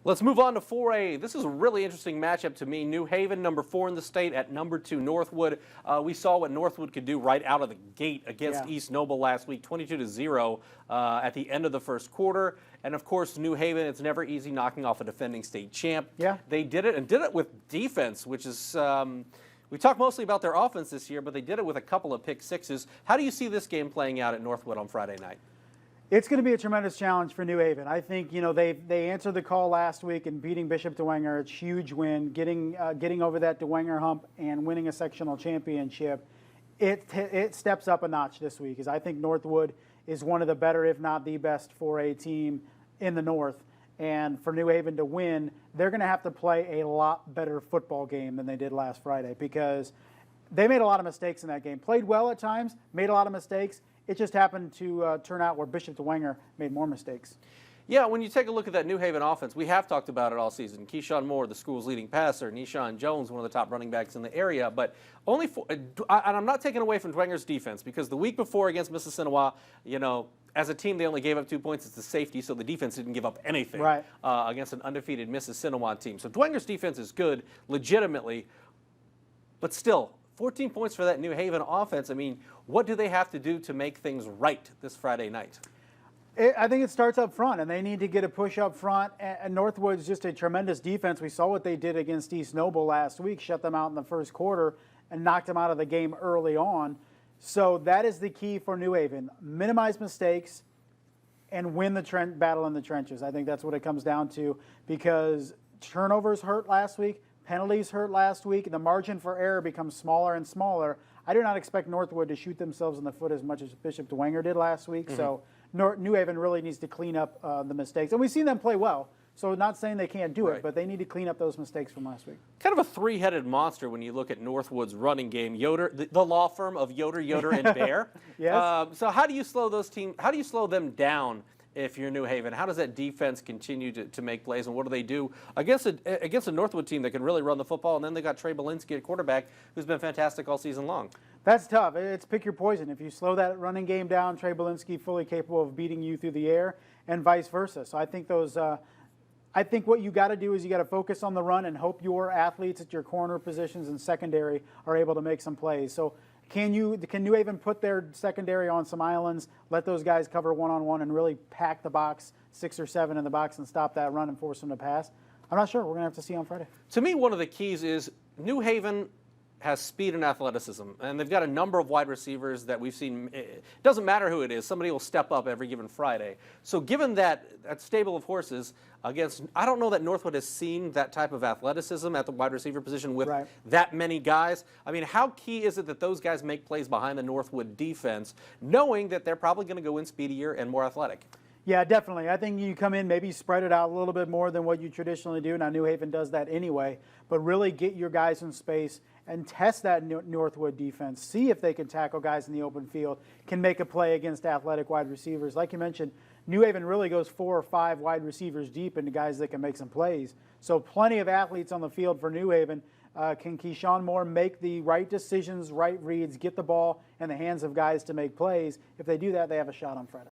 Let's move on to 4A. This is a really interesting matchup to me. New Haven, number 4 in the state, at number 2, Northwood. We saw what Northwood could do right out of the gate against East Noble last week, 22-0 at the end of the first quarter. And of course, New Haven, it's never easy knocking off a defending state champ. Yeah. They did it, and did it with defense, which is, we talked mostly about their offense this year, but they did it with a couple of pick sixes. How do you see this game playing out at Northwood on Friday night? It's going to be a tremendous challenge for New Haven. I think they answered the call last week and beating Bishop Dwenger. It's a huge win, getting over that Dwenger hump and winning a sectional championship. It steps up a notch this week, as I think Northwood is one of the better, if not the best, 4A team in the North. And for New Haven to win, they're going to have to play a lot better football game than they did last Friday, because they made a lot of mistakes in that game. Played well at times, made a lot of mistakes. It just happened to turn out where Bishop Dwenger made more mistakes. Yeah, when you take a look at that New Haven offense, we have talked about it all season. Keyshawn Moore, the school's leading passer. Nishan Jones, one of the top running backs in the area. But only for, and I'm not taking away from Dwenger's defense, because the week before against Mississinawa, as a team, they only gave up 2 points. It's the safety, so the defense didn't give up anything against an undefeated Mississinawa team. So Dwenger's defense is good, legitimately, but still, 14 points for that New Haven offense. I mean, what do they have to do to make things right this Friday night? I think it starts up front, and they need to get a push up front. And Northwood's just a tremendous defense. We saw what they did against East Noble last week, shut them out in the first quarter and knocked them out of the game early on. So that is the key for New Haven. Minimize mistakes and win the battle in the trenches. I think that's what it comes down to, because turnovers hurt last week. Penalties hurt last week, and the margin for error becomes smaller and smaller. I do not expect Northwood to shoot themselves in the foot as much as Bishop Dwenger did last week. So New Haven really needs to clean up the mistakes. And we've seen them play well, so not saying they can't do it, but they need to clean up those mistakes from last week. Kind of a three-headed monster when you look at Northwood's running game. Yoder, the law firm of Yoder, and Bear. Yes. So how do you slow those teams? How do you slow them down if you're New Haven? How does that defense continue to make plays, and what do they do against a Northwood team that can really run the football? And then they got Trey Belinsky at quarterback, who's been fantastic all season long. That's tough. It's pick your poison. If you slow that running game down, Trey Belinsky fully capable of beating you through the air, and vice versa. So I think I think what you got to do is you got to focus on the run and hope your athletes at your corner positions and secondary are able to make some plays. So can New Haven put their secondary on some islands, let those guys cover one-on-one, and really pack the box, 6 or 7 in the box, and stop that run and force them to pass? I'm not sure. We're going to have to see on Friday. To me, one of the keys is New Haven has speed and athleticism, and they've got a number of wide receivers that we've seen. It doesn't matter who it is, somebody will step up every given Friday. So given that stable of horses against, I don't know that Northwood has seen that type of athleticism at the wide receiver position with that many guys. I mean, how key is it that those guys make plays behind the Northwood defense, knowing that they're probably going to go in speedier and more athletic? Yeah, definitely. I think you come in, maybe spread it out a little bit more than what you traditionally do. Now, New Haven does that anyway, but really get your guys in space and test that Northwood defense. See if they can tackle guys in the open field, can make a play against athletic wide receivers. Like you mentioned, New Haven really goes 4 or 5 wide receivers deep into guys that can make some plays. So plenty of athletes on the field for New Haven. Can Keyshawn Moore make the right decisions, right reads, get the ball in the hands of guys to make plays? If they do that, they have a shot on Friday.